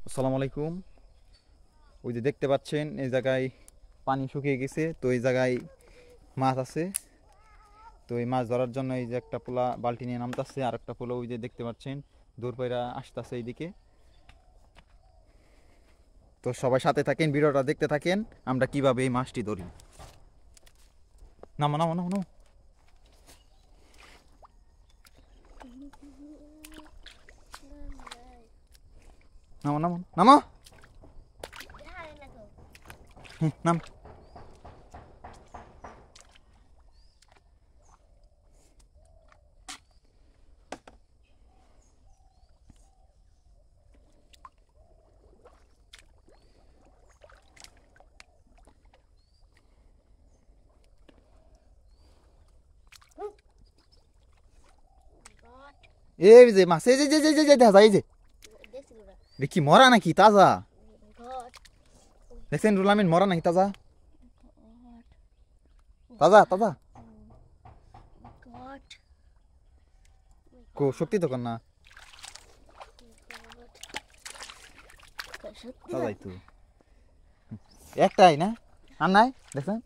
আসসালামু আলাইকুম। ওই যে দেখতে পাচ্ছেন এই জায়গায় পানি শুকিয়ে গেছে, তো এই জায়গায় মাছ আছে। তো এই মাছ ধরার জন্য এই যে একটা পোলা বালতি নিয়ে নামতাছে, আর একটা পোলা ওই যে দেখতে পাচ্ছেন দূর পায়রা আসতেছে এইদিকে। তো সবাই সাথে থাকেন, ভিডিওটা দেখতে থাকেন আমরা কিভাবে এই মাছটি ধরি। নামো নামো নামো নামো নামো নামো নামো নাম। এই যে মাছ, এই যে যে যে যে যে দেখা যায়, এই যে কি মরা নাকি তাজা? দেখছেন রুল আমিন, মরা নাকি তাজা? তাজা তাজা কো শক্তি তো কর না, তাজাই তো একটাই না, আর নাই দেখছেন।